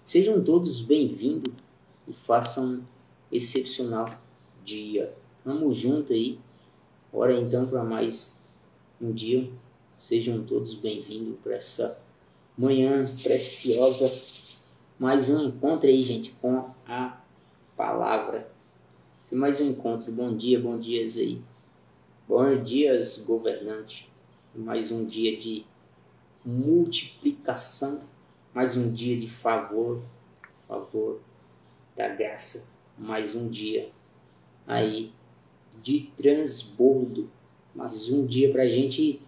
Sejam todos bem-vindos e façam um excepcional dia. Vamos junto aí. Bora então para mais um dia. Sejam todos bem-vindos para essa manhã preciosa. Mais um encontro aí, gente, com a palavra. Esse é mais um encontro. Bom dias aí. Bom dias, governante. Mais um dia de multiplicação. Mais um dia de favor da graça. Mais um dia aí de transbordo. Mais um dia pra gente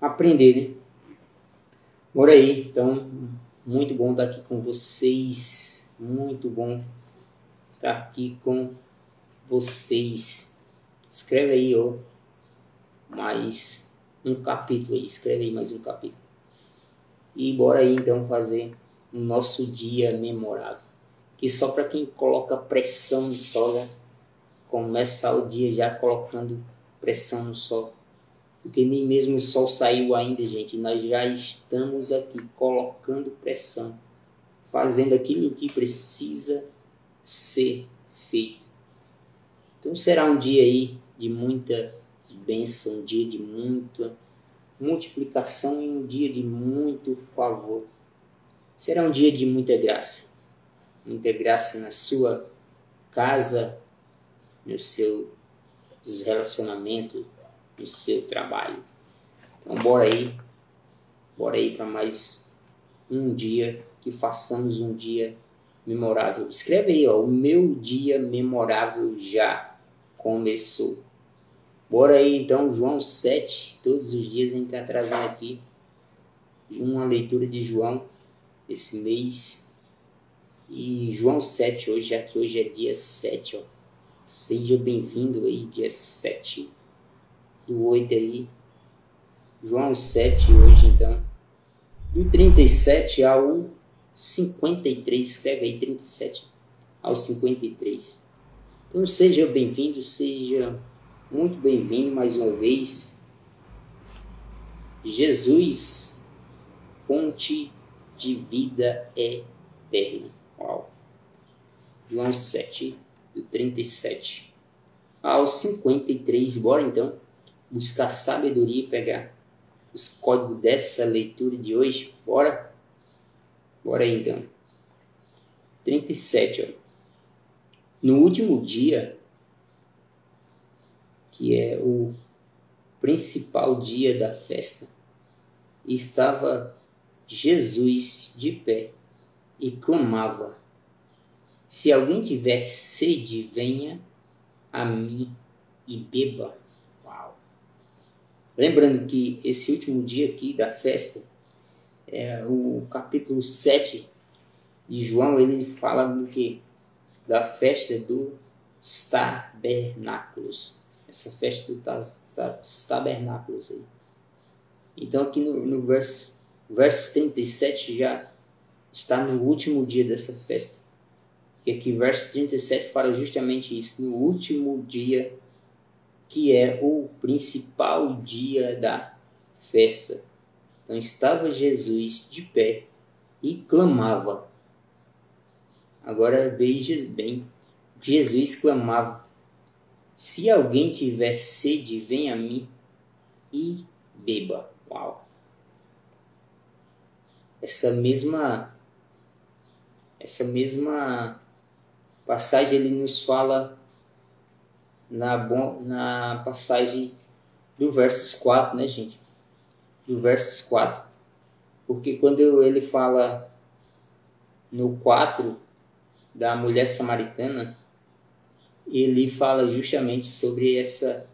aprender, né? Bora aí, então, muito bom estar aqui com vocês. Muito bom estar aqui com vocês. Escreve aí, ó, mais um capítulo aí. Escreve aí mais um capítulo. E bora aí, então, fazer o nosso dia memorável. Que só para quem coloca pressão no sol, né? Começa o dia já colocando pressão no sol. Porque nem mesmo o sol saiu ainda, gente. Nós já estamos aqui colocando pressão. Fazendo aquilo que precisa ser feito. Então será um dia aí de muita bênção, um dia de muita multiplicação e um dia de muito favor. Será um dia de muita graça. Muita graça na sua casa, nos seus relacionamentos, no seu trabalho. Então bora aí para mais um dia, que façamos um dia memorável. Escreve aí, ó, o meu dia memorável já começou. Bora aí então, João 7, todos os dias a gente está trazendo aqui uma leitura de João esse mês. E João 7 hoje, já que hoje é dia 7, ó. Seja bem-vindo aí, dia 7 do 8 aí. João 7 hoje, então. Do 37 ao 53. Escreve aí, 37 ao 53. Então seja bem-vindo, seja muito bem-vindo mais uma vez. Jesus, fonte de vida eterna. Uau. João 7, do 37 ao 53. Bora então buscar sabedoria e pegar os códigos dessa leitura de hoje. Bora aí então. 37, ó. No último dia, que é o principal dia da festa, estava Jesus de pé e clamava: se alguém tiver sede, venha a mim e beba. Uau! Lembrando que esse último dia aqui da festa, o capítulo 7 de João, ele fala do que? Da festa dos tabernáculos. Essa festa dos tabernáculos aí. Então aqui no verso 37 já está no último dia dessa festa. E aqui verso 37 fala justamente isso, no último dia, que é o principal dia da festa. Então estava Jesus de pé e clamava. Agora veja bem, Jesus clamava: se alguém tiver sede, venha a mim e beba. Uau! Essa mesma passagem ele nos fala na passagem do versos 4, né, gente? Do versos 4. Porque quando ele fala no 4 da mulher samaritana, ele fala justamente sobre essa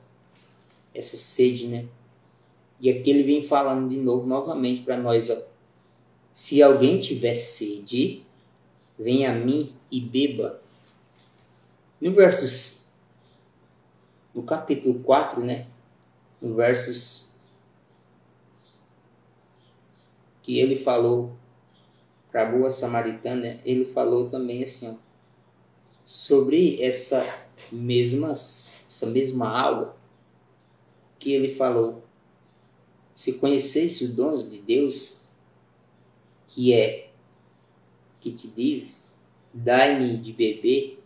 sede, né? E aqui ele vem falando de novo, novamente para nós, ó. Se alguém tiver sede, venha a mim e beba. No capítulo 4, né? No versos que ele falou para a boa samaritana, ele falou também assim, ó, sobre essa mesma água que ele falou: se conhecesse os dons de Deus, que é que te diz, dai-me de beber,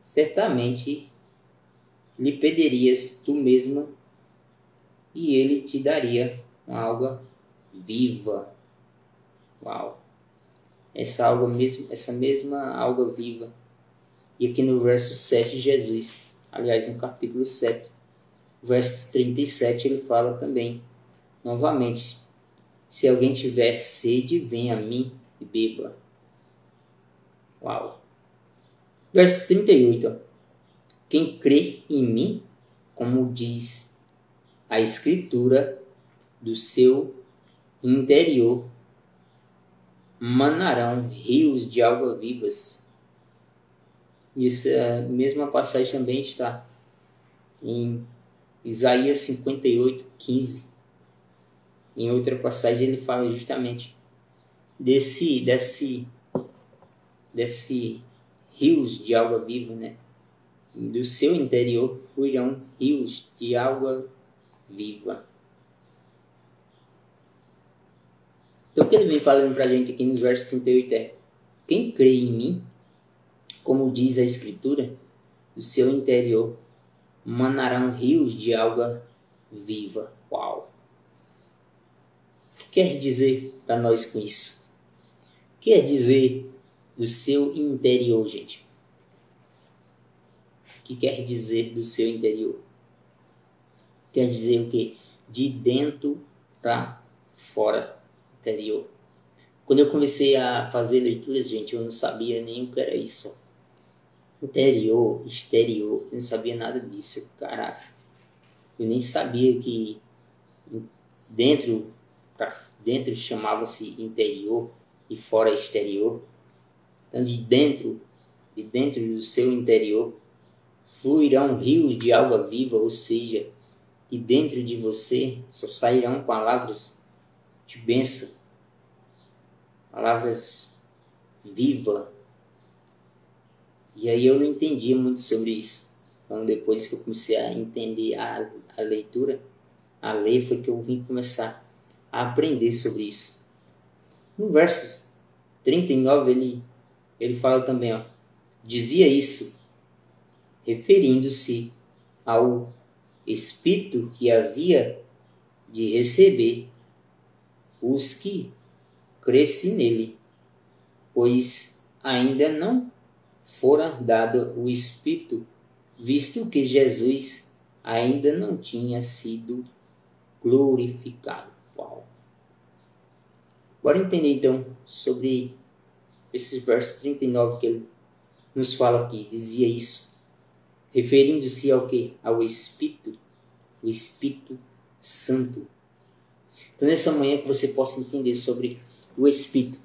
certamente lhe pedirias tu mesma, e ele te daria uma água viva. Uau! Essa mesma água viva. E aqui no verso 7, Jesus, aliás, no capítulo 7, versos 37, ele fala também, novamente, se alguém tiver sede, venha a mim e beba. Uau! Verso 38, ó. Quem crê em mim, como diz a Escritura, do seu interior manarão rios de água vivas. Isso, a mesma passagem também está em Isaías 58:15. Em outra passagem ele fala justamente desse rios de água viva, né? Do seu interior fluirão rios de água viva. Então o que ele vem falando para a gente aqui no verso 38 é: quem crê em mim, como diz a Escritura, do seu interior manarão rios de água viva. Uau! O que quer dizer para nós com isso? O que quer dizer do seu interior, gente? O que quer dizer do seu interior? Quer dizer o quê? De dentro para fora. Interior. Quando eu comecei a fazer leituras, gente, eu não sabia nem o que era isso. Interior, exterior, eu não sabia nada disso. Caraca. Eu nem sabia que dentro chamava-se interior e fora exterior. Então, de dentro do seu interior, fluirão rios de água viva, ou seja, de dentro de você só sairão palavras de bênção, palavras vivas. E aí eu não entendia muito sobre isso. Então depois que eu comecei a entender a leitura, a ler, foi que eu vim começar a aprender sobre isso. No verso 39 ele fala também, ó, dizia isso referindo-se ao Espírito que havia de receber os que crescem nele, pois ainda não fora dado o Espírito, visto que Jesus ainda não tinha sido glorificado. Uau! Bora entender então sobre esses versos 39 que ele nos fala aqui. Dizia isso, referindo-se ao quê? Ao Espírito, o Espírito Santo. Então nessa manhã que você possa entender sobre o Espírito,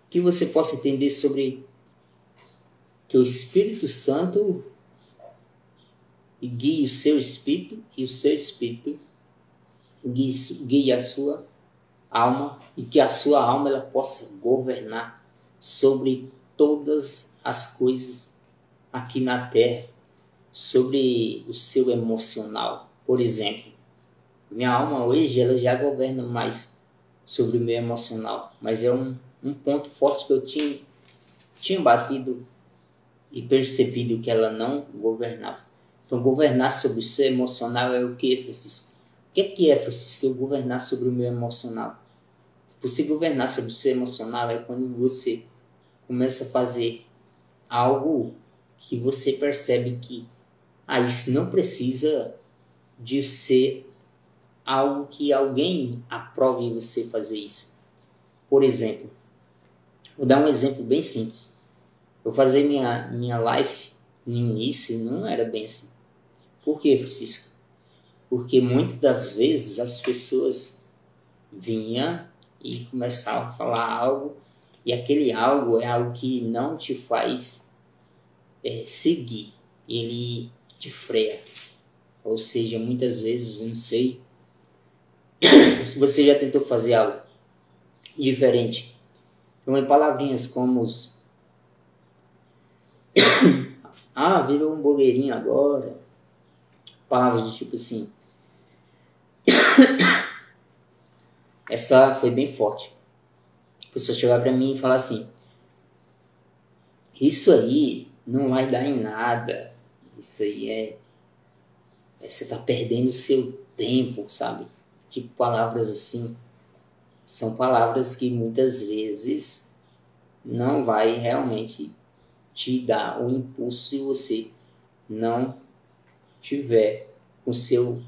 que você possa entender sobre que o Espírito Santo guie o seu espírito e o seu espírito guie a sua alma, e que a sua alma ela possa governar sobre todas as coisas aqui na terra, sobre o seu emocional. Por exemplo, minha alma hoje ela já governa mais sobre o meu emocional, mas é um ponto forte que eu tinha batido e percebido que ela não governava. Então, governar sobre o seu emocional é o que, Francisco? O que é, Francisco, eu governar sobre o meu emocional? Você governar sobre o seu emocional é quando você começa a fazer algo que você percebe que isso não precisa de ser algo que alguém aprove você fazer isso. Por exemplo, vou dar um exemplo bem simples. Eu fazer minha live no início não era bem assim. Por quê, Francisco? Porque muitas das vezes as pessoas vinham e começavam a falar algo, e aquele algo é algo que não te faz seguir, ele te freia. Ou seja, muitas vezes, não sei, se você já tentou fazer algo diferente. Então, em palavrinhas como os virou um blogueirinho agora. Palavras de tipo assim. Essa foi bem forte. A pessoa chegar pra mim e falar assim: Isso aí não vai dar em nada. Isso aí você está perdendo o seu tempo, sabe? Tipo, palavras assim, são palavras que muitas vezes não vai realmente te dar o impulso se você não tiver o seu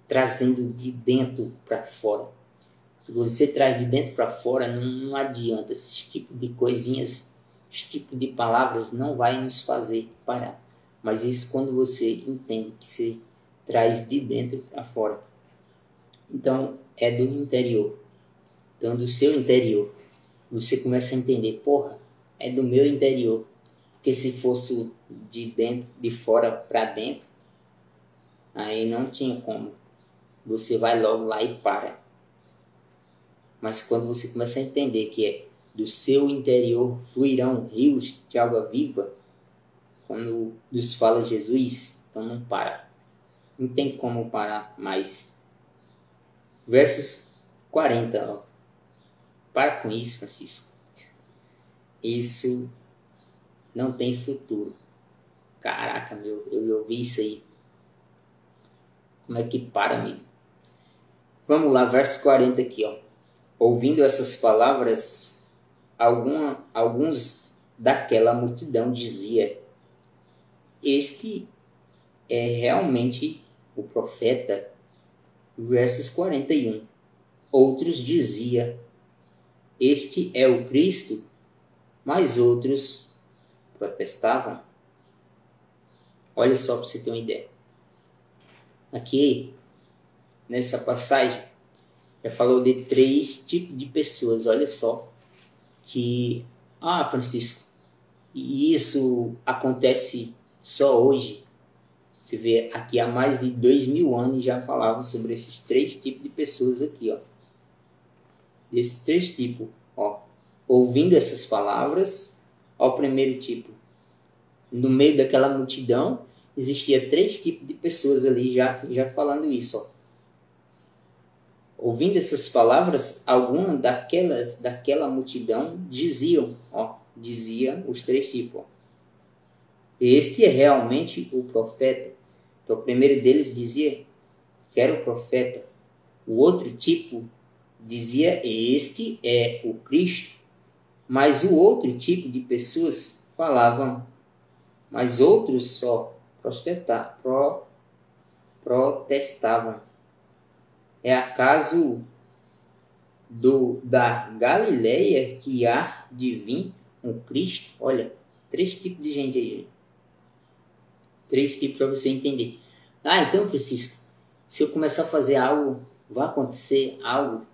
trazendo de dentro para fora. Se você traz de dentro para fora, não adianta. Esse tipo de coisinhas, esse tipo de palavras não vai nos fazer parar. Mas isso quando você entende que você traz de dentro para fora. Então, é do interior. Então, do seu interior. Você começa a entender, porra, é do meu interior. Porque se fosse de dentro, de fora para dentro, aí não tinha como. Você vai logo lá e para. Mas quando você começa a entender que é do seu interior fluirão rios de água viva, quando nos fala Jesus, então não para. Não tem como parar mais. Versos 40, ó. Para com isso, Francisco. Isso não tem futuro. Caraca, meu, eu ouvi isso aí. Como é que para, amigo? Vamos lá, verso 40 aqui, ó. Ouvindo essas palavras, alguns daquela multidão dizia: Este é realmente o profeta. Versos 41. Outros dizia: Este é o Cristo, mas outros protestavam. Olha só para você ter uma ideia. Aqui, nessa passagem, já falou de 3 tipos de pessoas. Olha só que, Francisco, e isso acontece só hoje. Você vê aqui há mais de 2000 anos já falava sobre esses 3 tipos de pessoas aqui, ó. Desses 3 tipos, ó. Ouvindo essas palavras, ó, o primeiro tipo. No meio daquela multidão, existia 3 tipos de pessoas ali já falando isso, ó. Ouvindo essas palavras, alguma daquela multidão diziam, ó, dizia os 3 tipos, ó. Este é realmente o profeta. Então, o primeiro deles dizia que era o profeta. O outro tipo dizia: Este é o Cristo. Mas o outro tipo de pessoas falavam, mas outros só protestavam. É acaso da Galileia que há de vir um Cristo? Olha, 3 tipos de gente aí. 3 tipos para você entender. Então, Francisco, se eu começar a fazer algo, vai acontecer algo.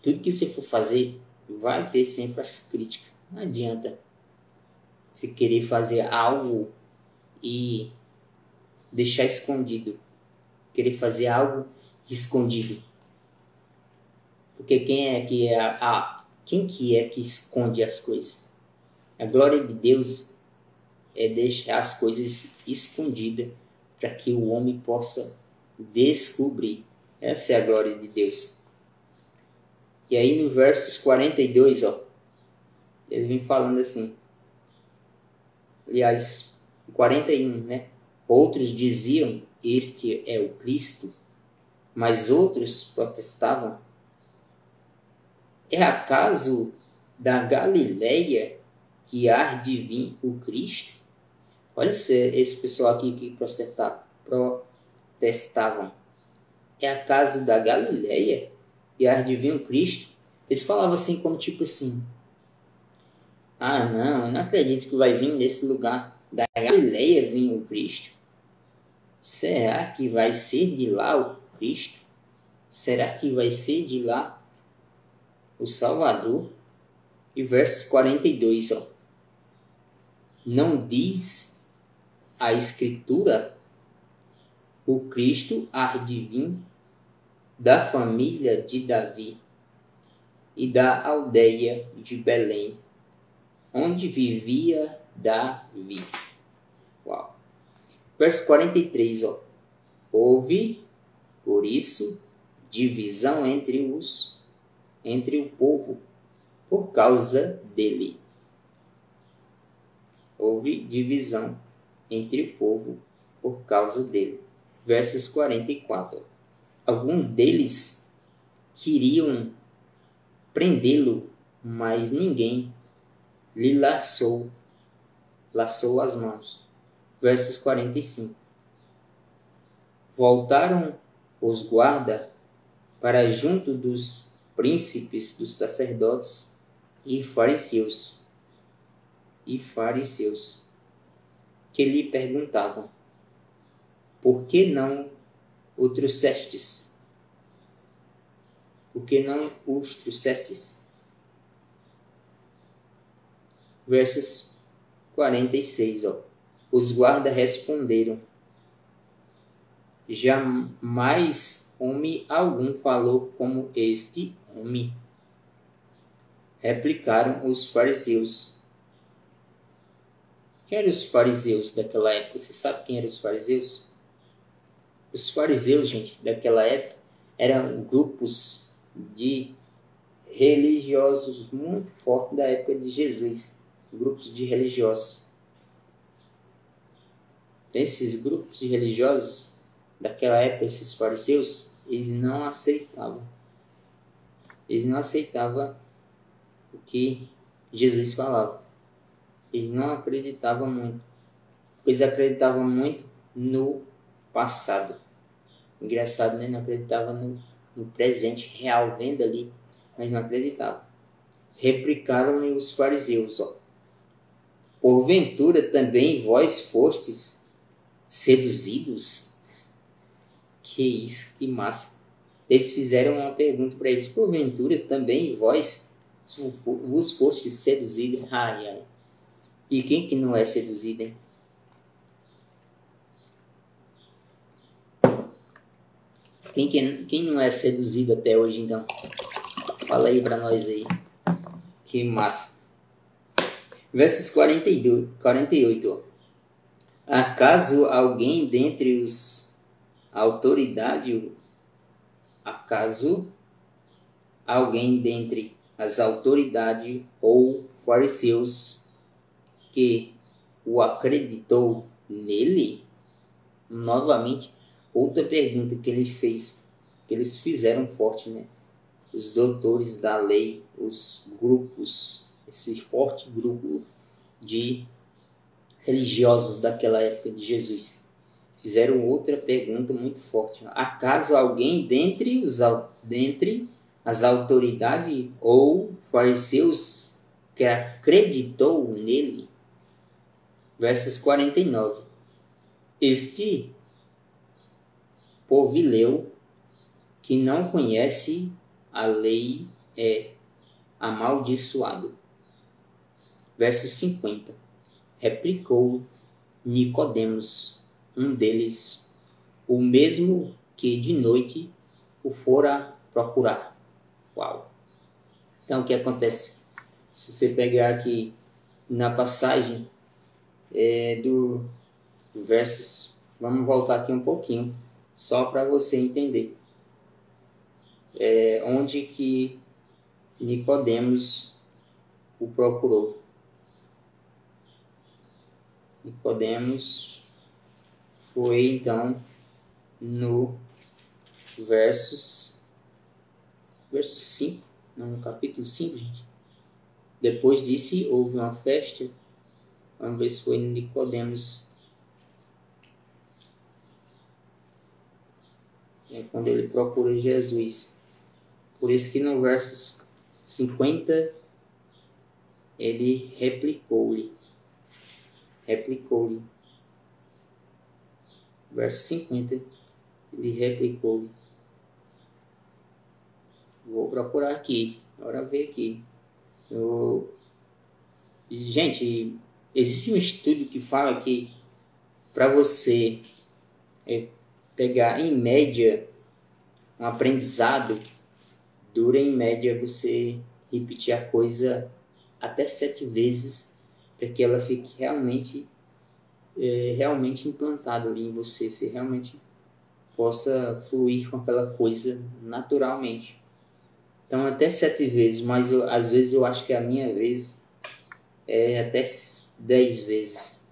Tudo que você for fazer, vai ter sempre as críticas. Não adianta você querer fazer algo e deixar escondido. Querer fazer algo escondido. Porque quem que é que esconde as coisas? A glória de Deus é deixar as coisas escondidas para que o homem possa descobrir. Essa é a glória de Deus. E aí no versos 42, ó, ele vem falando assim. Aliás, 41, né? Outros diziam: Este é o Cristo, mas outros protestavam: É acaso da Galileia que há de vir o Cristo? Olha esse pessoal aqui que protestavam. É acaso da Galileia que há de vir o Cristo? Eles falavam assim, como tipo assim: não, eu não acredito que vai vir nesse lugar da Galileia vir o Cristo. Será que vai ser de lá o Cristo? Será que vai ser de lá o Salvador? E versos 42, ó. Não diz a Escritura: o Cristo há de vir da família de Davi e da aldeia de Belém, onde vivia Davi. Uau. Verso 43, ó. Houve, por isso, divisão entre o povo, por causa dele. houve divisão entre o povo por causa dele. Versos 44. Alguns deles queriam prendê-lo, mas ninguém lhe laçou as mãos. Versos 45. Voltaram os guardas para junto dos príncipes, dos sacerdotes e fariseus, que lhe perguntavam: por que não o trouxestes? Por que não os trouxestes? Versos 46. Os guardas responderam: jamais homem algum falou como este homem. Replicaram os fariseus. Quem eram os fariseus daquela época? Você sabe quem eram os fariseus? Os fariseus, gente, daquela época eram grupos de religiosos muito fortes da época de Jesus. Grupos de religiosos. Esses grupos de religiosos daquela época, esses fariseus, eles não aceitavam o que Jesus falava. Eles não acreditavam muito. Eles acreditavam muito no passado. Engraçado, né? Não acreditavam no presente real, vendo ali, mas não acreditavam. Replicaram-lhe os fariseus: porventura também vós fostes seduzidos? Que isso, que massa. Eles fizeram uma pergunta para eles: porventura também vós vos fostes seduzidos? Ai, ai. E quem que não é seduzido, hein? Quem não é seduzido até hoje, então? Fala aí para nós aí. Que massa. Versos 48. Acaso alguém dentre os autoridades, as autoridades ou fariseus que o acreditou nele? Novamente, outra pergunta que eles fizeram forte, né? Os doutores da lei, os grupos, esse forte grupo de religiosos daquela época de Jesus, fizeram outra pergunta muito forte: acaso alguém dentre as autoridades ou fariseus que acreditou nele? Versos 49. Este povileu que não conhece a lei é amaldiçoado. Versos 50. Replicou Nicodemos, um deles, o mesmo que de noite o fora procurar. Uau! Então o que acontece? Se você pegar aqui na passagem do versos, vamos voltar aqui um pouquinho, só para você entender. Onde que Nicodemos o procurou. Nicodemos foi então no verso 5, no capítulo 5, gente. Depois disso houve uma festa. Vamos ver se foi Nicodemos. Quando ele procura Jesus. Por isso que no verso 50 ele replicou-lhe. Verso 50 ele replicou-lhe. Vou procurar aqui. Bora ver aqui. Gente, existe um estudo que fala que para você pegar em média um aprendizado, dura em média você repetir a coisa até 7 vezes para que ela fique realmente implantada ali em você. Você realmente possa fluir com aquela coisa naturalmente. Então até 7 vezes, mas às vezes eu acho que é a minha vez é até 10 vezes.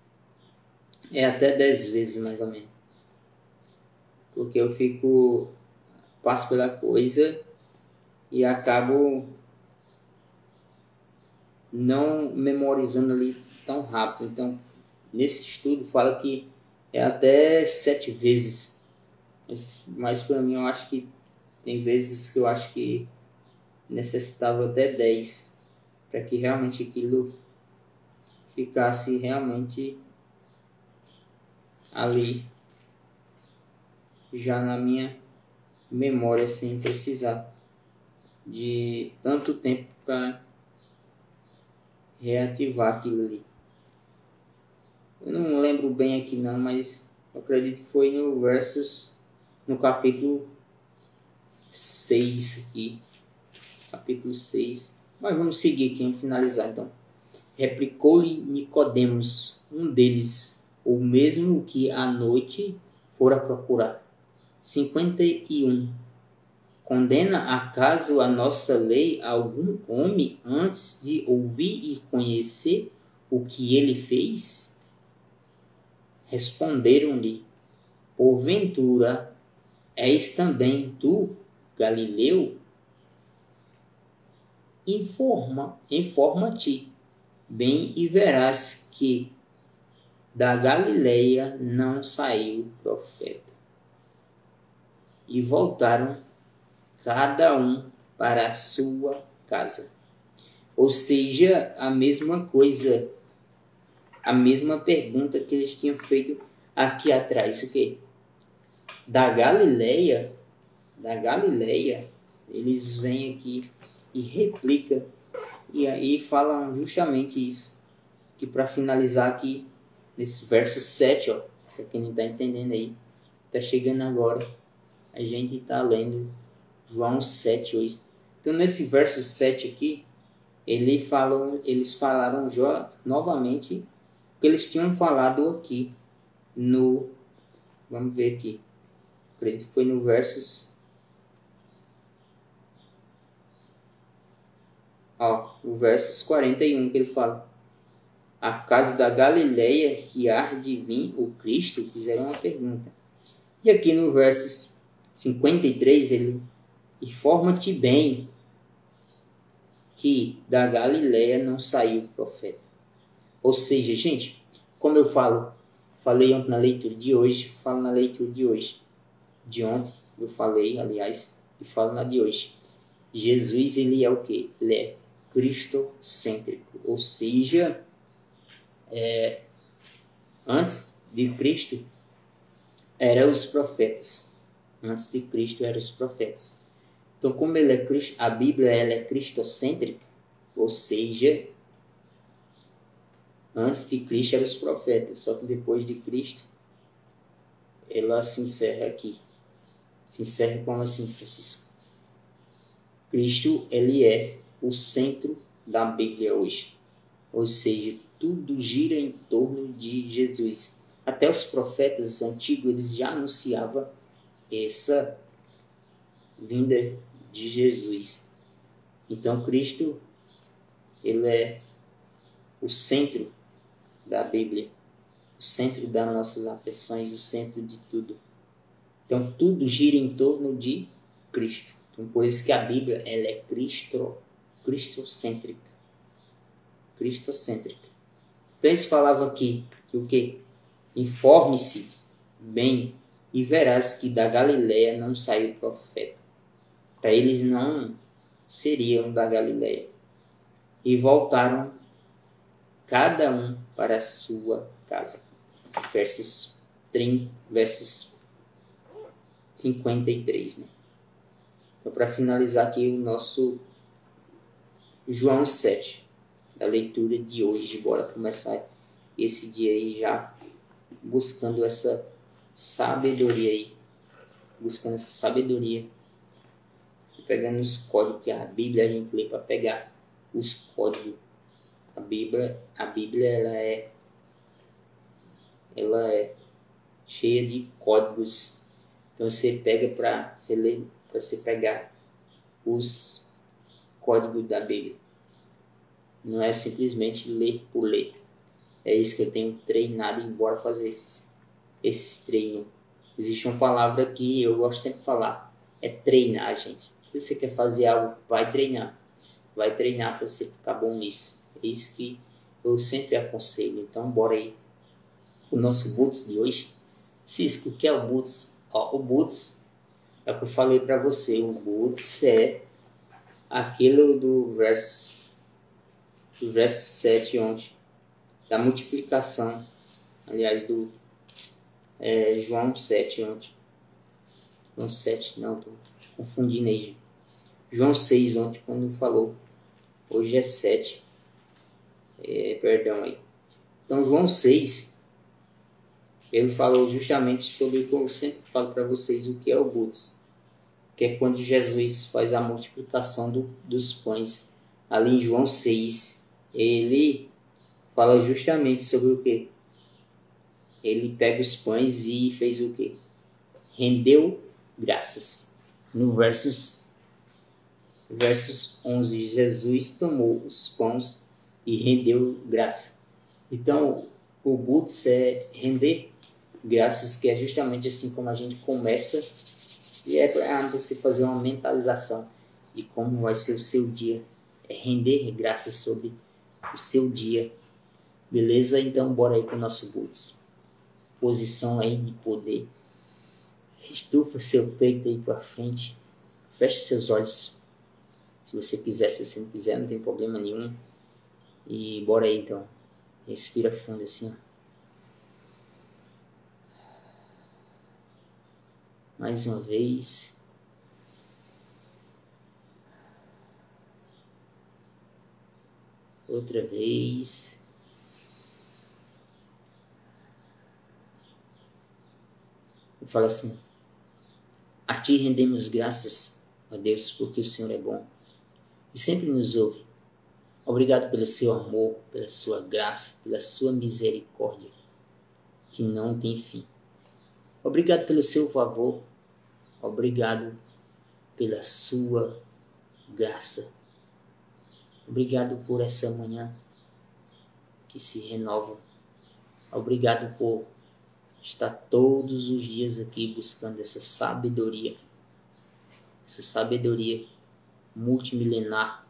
É até 10 vezes mais ou menos. Porque eu passo pela coisa e acabo não memorizando ali tão rápido. Então, nesse estudo fala que é até 7 vezes. Mas para mim eu acho que tem vezes que eu acho que necessitava até 10 para que realmente aquilo ficasse realmente ali já na minha memória sem precisar de tanto tempo para reativar aquilo ali. Eu não lembro bem aqui não, mas eu acredito que foi no capítulo 6 aqui. Capítulo 6. Mas vamos seguir aqui, vamos finalizar então. Replicou-lhe Nicodemos, um deles, o mesmo que à noite fora procurar. 51. Condena acaso a nossa lei algum homem antes de ouvir e conhecer o que ele fez? Responderam-lhe: porventura és também tu Galileu? Informa-te bem e verás que da Galileia não saiu profeta. E voltaram cada um para a sua casa. Ou seja, a mesma coisa, a mesma pergunta que eles tinham feito aqui atrás. O quê? Da Galileia, eles vêm aqui e replicam e aí falam justamente isso. Que para finalizar aqui, nesse verso 7, ó, para quem não está entendendo aí, está chegando agora, a gente está lendo João 7 hoje. Então nesse verso 7 aqui, eles falaram novamente o que eles tinham falado aqui no... Vamos ver aqui. Acredito que foi no versos... o versos 41 que ele fala. Acaso da Galileia que há de vir o Cristo? Fizeram uma pergunta. E aqui no versos 53 ele... Informa-te bem que da Galileia não saiu profeta. Ou seja, gente, como eu falei ontem na leitura de hoje, falo na leitura de hoje. De ontem eu falei, aliás, e falo na de hoje. Jesus, ele é o quê? Ele é cristocêntrico. Ou seja, antes de Cristo, eram os profetas. Antes de Cristo, eram os profetas. Então, como ele é a Bíblia ela é cristocêntrica, ou seja, antes de Cristo eram os profetas, só que depois de Cristo, ela se encerra aqui. Se encerra como assim, Francisco? Cristo, ele é o centro da Bíblia hoje. Ou seja, tudo gira em torno de Jesus. Até os profetas antigos, eles já anunciavam essa vinda de Jesus. Então, Cristo, ele é o centro da Bíblia, o centro das nossas aflições, o centro de tudo. Então, tudo gira em torno de Cristo. Então, por isso que a Bíblia ela é cristocêntrica. Cristocêntrica. Então, eles falavam aqui que o quê? Informe-se bem e verás que da Galileia não saiu profeta. Para eles não seriam da Galileia. E voltaram cada um para a sua casa. Versos 53, né? Então, para finalizar aqui o nosso João 7, da leitura de hoje, bora começar esse dia aí já buscando essa sabedoria aí, pegando os códigos que a Bíblia a gente lê para pegar os códigos. A Bíblia ela é cheia de códigos. Então você pega para você pegar os códigos da Bíblia. Não é simplesmente ler por ler. É isso que eu tenho treinado e bora fazer esses treinos. Existe uma palavra que eu gosto sempre de falar. É treinar, gente. Se você quer fazer algo, vai treinar. Vai treinar para você ficar bom nisso. É isso que eu sempre aconselho. Então, bora aí. O nosso Boots de hoje. Cisco, o que é o Boots? Ó, o Boots é o que eu falei para você. O Boots é aquilo do verso 7 ontem. Da multiplicação. Aliás, do João 7 ontem. João 7, não, tô confundindo aí, gente. João 6 ontem, quando falou. Hoje é 7. Perdão aí. Então, João 6, ele falou justamente sobre o que eu sempre falo para vocês, o que é o Boots. Que é quando Jesus faz a multiplicação dos pães. Ali em João 6, ele fala justamente sobre o que? Ele pega os pães e fez o que? Rendeu graças. No versos 11, Jesus tomou os pães e rendeu graça. Então, o Boots é render graças, que é justamente assim como a gente começa, e é para você fazer uma mentalização de como vai ser o seu dia. É render graças sobre o seu dia. Beleza? Então, bora aí com o nosso Boots. Posição aí de poder. Estufa seu peito aí para frente. Feche seus olhos. Se você quiser, se você não quiser, não tem problema nenhum. E bora aí então. Respira fundo assim, ó. Mais uma vez. Outra vez. E fala assim: a ti rendemos graças, ó Deus, porque o Senhor é bom e sempre nos ouve. Obrigado pelo seu amor, pela sua graça, pela sua misericórdia, que não tem fim. Obrigado pelo seu favor. Obrigado pela sua graça. Obrigado por essa manhã que se renova. Obrigado por estar todos os dias aqui buscando essa sabedoria multimilenar.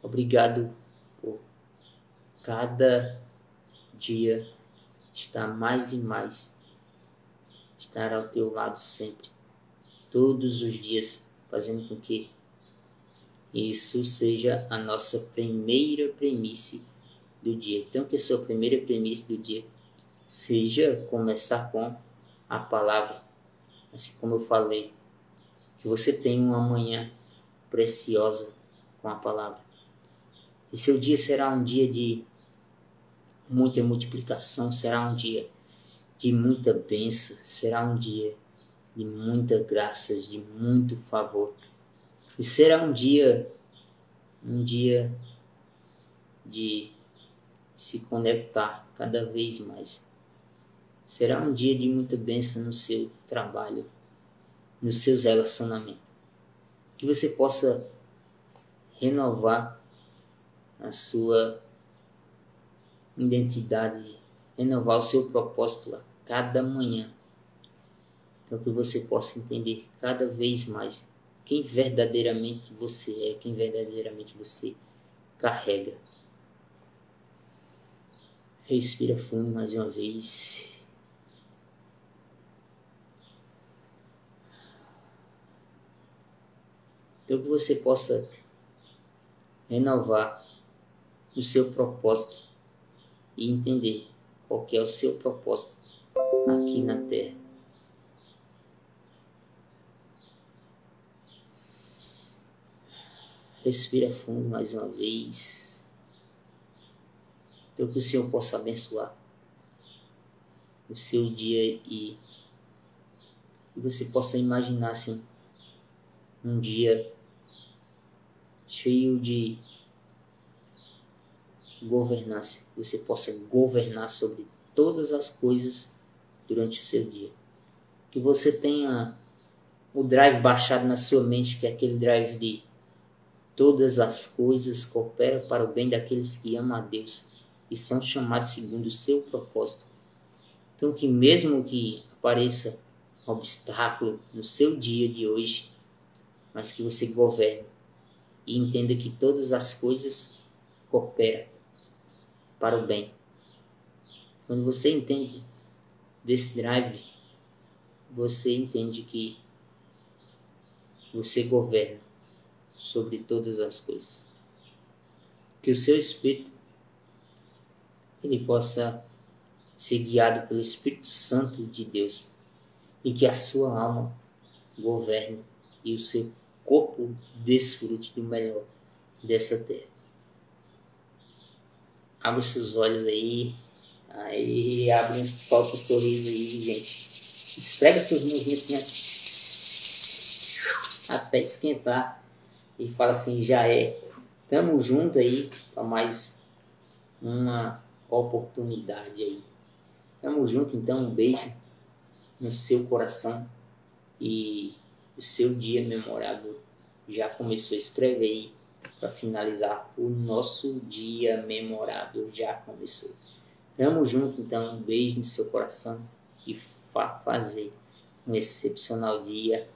Obrigado por cada dia estar mais e mais, estar ao teu lado sempre, todos os dias, fazendo com que isso seja a nossa primeira premissa do dia. Então, que a sua primeira premissa do dia seja começar com a palavra, assim como eu falei, que você tenha uma manhã preciosa com a palavra. E seu dia será um dia de muita multiplicação, será um dia de muita bênção, será um dia de muita graças, de muito favor. E será um dia de se conectar cada vez mais. Será um dia de muita bênção no seu trabalho, nos seus relacionamentos. Que você possa renovar a sua identidade, renovar o seu propósito a cada manhã. Então que você possa entender cada vez mais quem verdadeiramente você é, quem verdadeiramente você carrega. Respira fundo mais uma vez. Então que você possa renovar o seu propósito e entender qual que é o seu propósito aqui na Terra. Respira fundo mais uma vez. Então que o Senhor possa abençoar o seu dia e você possa imaginar assim um dia cheio de governança. Você possa governar sobre todas as coisas durante o seu dia. Que você tenha o drive baixado na sua mente, que é aquele drive de todas as coisas cooperam para o bem daqueles que amam a Deus e são chamados segundo o seu propósito. Então, que mesmo que apareça um obstáculo no seu dia de hoje, mas que você governe e entenda que todas as coisas cooperam para o bem. Quando você entende desse drive, você entende que você governa sobre todas as coisas. Que o seu espírito ele possa ser guiado pelo Espírito Santo de Deus e que a sua alma governe e o seu corpo desfrute do melhor dessa terra. Abre os seus olhos aí, abre, solta o sorriso aí, gente. Esfrega suas mãozinhas assim até esquentar e fala assim, já é. Tamo junto aí para mais uma oportunidade aí. Tamo junto, então, um beijo no seu coração e o seu dia memorável já começou. Escreve aí para finalizar. O nosso dia memorável já começou. Tamo junto, então, um beijo no seu coração e fazer um excepcional dia